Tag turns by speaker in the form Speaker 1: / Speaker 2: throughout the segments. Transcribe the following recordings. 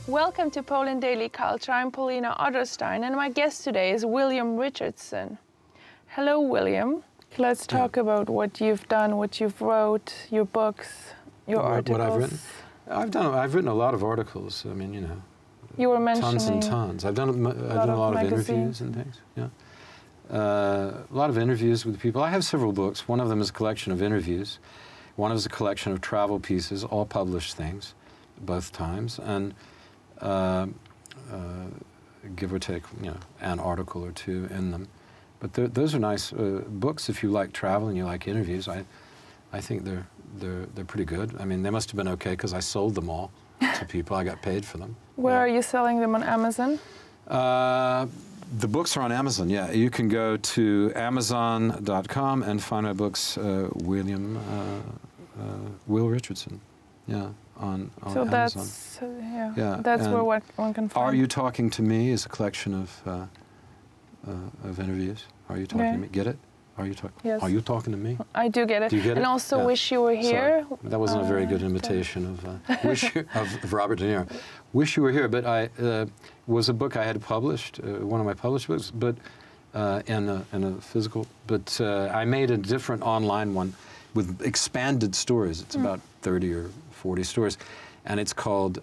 Speaker 1: Welcome to Poland Daily Culture. I'm Paulina Otterstein, and my guest today is William Richardson. Hello, William. Let's talk about what you've done, what you've wrote, your books, your articles.
Speaker 2: What I've written? I've written a lot of articles. I mean, you know,
Speaker 1: you were mentioning
Speaker 2: tons and tons. I've done a lot of interviews and things. Yeah, a lot of interviews with people. I have several books. One of them is a collection of interviews. One is a collection of travel pieces, all published things, both times, and give or take, you know, an article or two in them. But those are nice books if you like travel and you like interviews. I think they're pretty good. I mean, they must have been okay because I sold them all to people. I got paid for them.
Speaker 1: Where are you selling them, on Amazon?
Speaker 2: The books are on Amazon, yeah. You can go to Amazon.com and find my books, Will Richardson, yeah, on
Speaker 1: so
Speaker 2: Amazon.
Speaker 1: That's where one can find.
Speaker 2: Are You Talking to Me is a collection of interviews. Are You Talking to Me? Get it? Are you talking?
Speaker 1: Yes.
Speaker 2: Are you talking to me?
Speaker 1: I do get it.
Speaker 2: Do you get it?
Speaker 1: And also, Wish You Were Here.
Speaker 2: Sorry. That wasn't a very good imitation of Robert De Niro. Wish You Were Here, but was a book I had published, one of my published books, but in a physical. But I made a different online one with expanded stories. It's about 30 or 40 stories, and it's called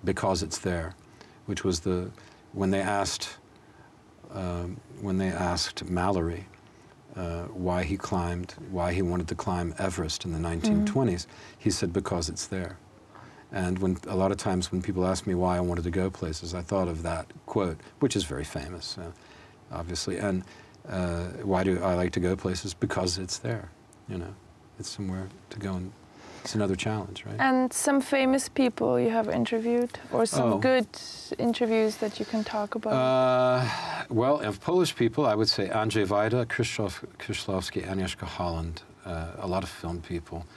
Speaker 2: Because It's There, which was when they asked Mallory why he wanted to climb Everest in the 1920s, he said, because it's there. And a lot of times when people ask me why I wanted to go places, I thought of that quote, which is very famous, obviously. And why do I like to go places? Because it's there, you know. It's somewhere to go, and it's another challenge, right? And
Speaker 1: some famous people you have interviewed, or some good interviews that you can talk about?
Speaker 2: Well, of Polish people, I would say Andrzej Wajda, Krzysztof Kieślowski, Agnieszka Holland, a lot of film people,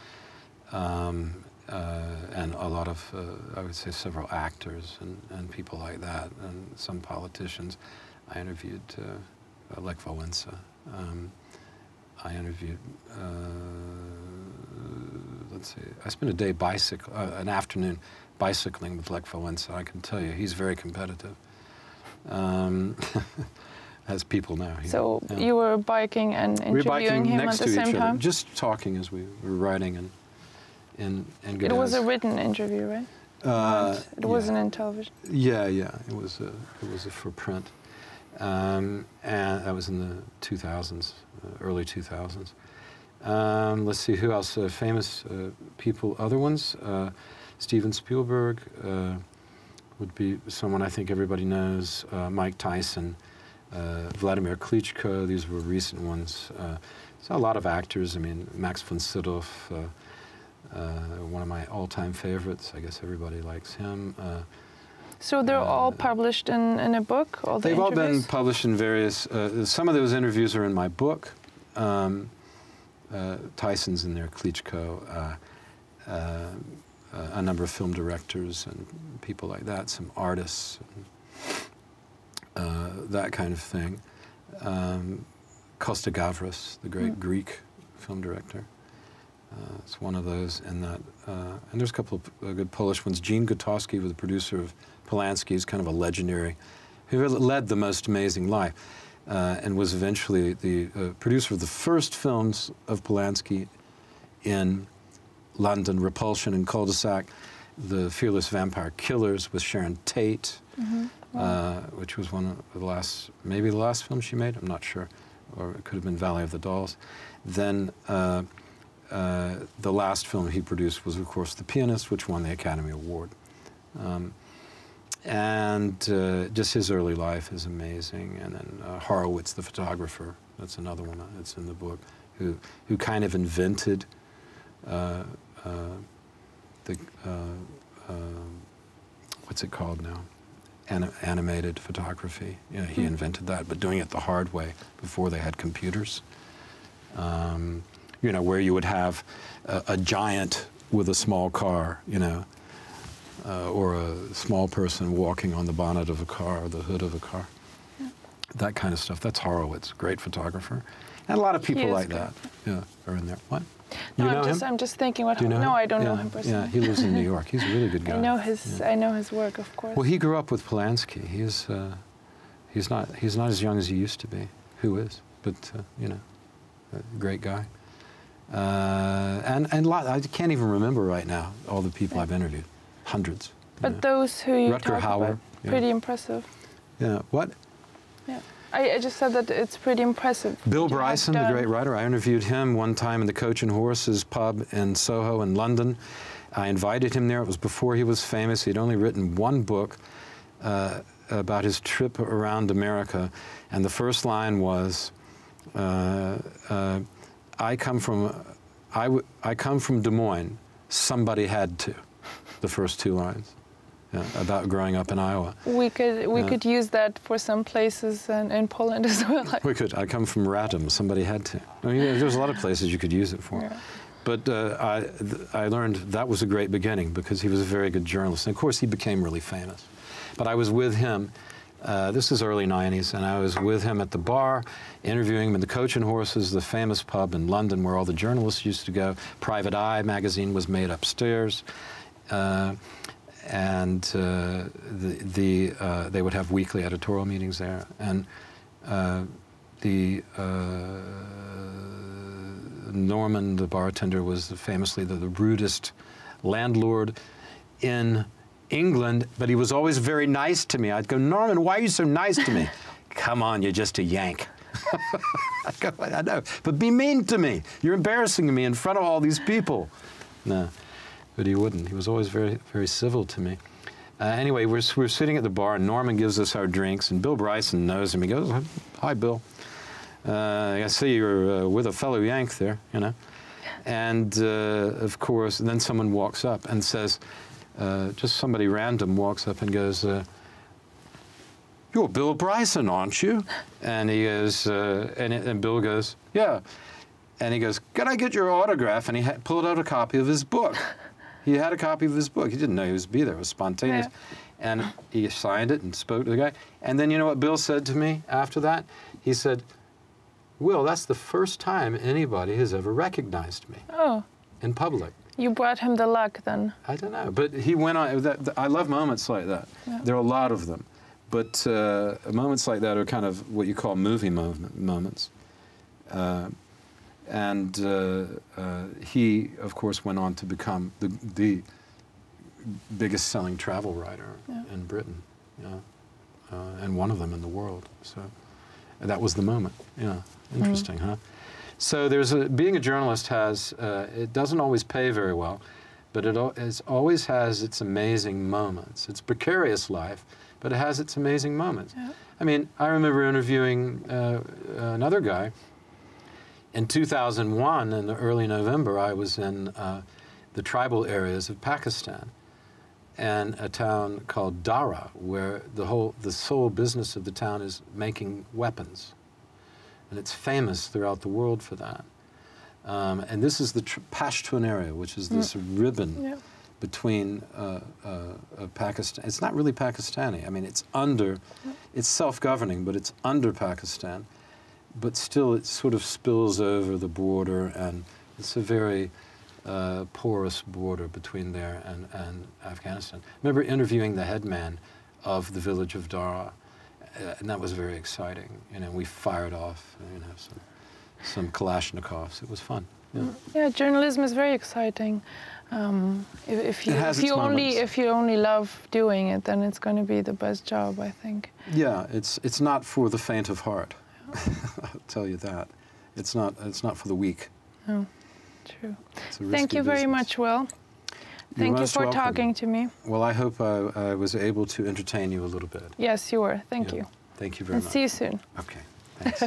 Speaker 2: and a lot of, I would say, several actors and people like that, and some politicians. I interviewed Lech Wałęsa. I interviewed, let's see, I spent a day an afternoon bicycling with Lech Wałęsa. I can tell you, he's very competitive, as people know.
Speaker 1: So you were biking and interviewing him at the same time?
Speaker 2: Just talking as we were riding in Gdańsk.
Speaker 1: It was a written interview, right? It wasn't in television?
Speaker 2: Yeah, it was for print. And that was in the 2000s, early 2000s. Let's see, who else? Famous people, other ones. Steven Spielberg would be someone I think everybody knows. Mike Tyson, Vladimir Klitschko, these were recent ones. So a lot of actors. I mean, Max von Sydow, one of my all-time favorites. I guess everybody likes him.
Speaker 1: So they're all published in a book?
Speaker 2: They've all been published in various... some of those interviews are in my book. Tyson's in there, Klitschko, a number of film directors and people like that, some artists, that kind of thing. Costa Gavras, the great Greek film director. It's one of those in that. And there's a couple of good Polish ones. Gene Gutowski was the producer of Polanski. He's kind of a legendary, who led the most amazing life, and was eventually the producer of the first films of Polanski in London, Repulsion and Cul-de-sac, The Fearless Vampire Killers with Sharon Tate, which was one of the last, maybe the last film she made, I'm not sure, or it could have been Valley of the Dolls. Then the last film he produced was, of course, The Pianist, which won the Academy Award. And just his early life is amazing. And then Horowitz, the photographer, that's another one that's in the book, who kind of invented what's it called now? Animated photography. You know, he invented that, but doing it the hard way before they had computers. You know, where you would have a giant with a small car, you know, or a small person walking on the bonnet of a car or the hood of a car. that kind of stuff. That's Horowitz, great photographer. And a lot of people like that are in there. What?
Speaker 1: No,
Speaker 2: You know him?
Speaker 1: I'm just thinking what.
Speaker 2: Do you know
Speaker 1: no,
Speaker 2: him?
Speaker 1: I don't know him personally.
Speaker 2: Yeah, he lives in New York. He's a really good guy.
Speaker 1: I know his work, of course.
Speaker 2: Well, he grew up with Polanski. He's not as young as he used to be. Who is? But you know, a great guy. And I can't even remember right now all the people I've interviewed. Hundreds.
Speaker 1: But those who you
Speaker 2: Rutger
Speaker 1: talk
Speaker 2: Hauer,
Speaker 1: about, pretty impressive.
Speaker 2: Yeah. What?
Speaker 1: Yeah. I just said that it's pretty impressive.
Speaker 2: Bill Bryson, the great writer, I interviewed him one time in the Coach and Horses pub in Soho in London. I invited him there. It was before he was famous. He'd only written one book about his trip around America. And the first line was, I come from Des Moines. Somebody had to. The first two lines. About growing up in Iowa.
Speaker 1: We could use that for some places in Poland as well.
Speaker 2: We could. I come from Ratum. Somebody had to. I mean, there's a lot of places you could use it for.
Speaker 1: Yeah.
Speaker 2: But I learned that was a great beginning because he was a very good journalist. And of course, he became really famous. But I was with him. This is early 90s, and I was with him at the bar, interviewing him in the Coach and Horses, the famous pub in London where all the journalists used to go. Private Eye magazine was made upstairs. And they would have weekly editorial meetings there, and Norman, the bartender, was famously the rudest landlord in England, but he was always very nice to me. I'd go, Norman, why are you so nice to me? Come on, you're just a Yank. I'd go, I know, but be mean to me. You're embarrassing me in front of all these people. No. But he wouldn't. He was always very, very civil to me. Anyway, we're sitting at the bar, and Norman gives us our drinks, and Bill Bryson knows him. He goes, hi, Bill. I see you're with a fellow Yank there, you know. And, of course, and then someone walks up and says, just somebody random walks up and goes, you're Bill Bryson, aren't you? And he goes, and Bill goes, yeah. And he goes, can I get your autograph? And he pulled out a copy of his book. He had a copy of his book. He didn't know he was be there. It was spontaneous. Yeah. And he signed it and spoke to the guy. And then you know what Bill said to me after that? He said, Will, that's the first time anybody has ever recognized me in public. You
Speaker 1: brought him the luck then.
Speaker 2: I don't know. But he went on. I love moments like that. Yeah. There are a lot of them. But moments like that are kind of what you call movie moments. And he, of course, went on to become the biggest selling travel writer in Britain, and one of them in the world. So that was the moment. Yeah, interesting, huh? So being a journalist it doesn't always pay very well, but it always has its amazing moments. It's a precarious life, but it has its amazing moments. Yeah. I mean, I remember interviewing another guy. In 2001, in early November, I was in the tribal areas of Pakistan, and a town called Dara, where the sole business of the town is making weapons, and it's famous throughout the world for that. And this is the Pashtun area, which is this ribbon between Pakistan. It's not really Pakistani. I mean, it's self-governing, but it's under Pakistan. But still, it sort of spills over the border, and it's a very porous border between there and Afghanistan. I remember interviewing the headman of the village of Dara, and that was very exciting. You know, we fired off, some Kalashnikovs. It was fun. Yeah.
Speaker 1: Yeah, journalism is very exciting. If you only love doing it, then it's going to be the best job, I think.
Speaker 2: Yeah, it's not for the faint of heart. I'll tell you that. It's not for the weak.
Speaker 1: No, true. Thank you very much, Will. Thank you for talking to me.
Speaker 2: Well, I hope I was able to entertain you a little bit.
Speaker 1: Yes, you were. Thank you.
Speaker 2: Thank you very much.
Speaker 1: And see you soon.
Speaker 2: Okay, thanks.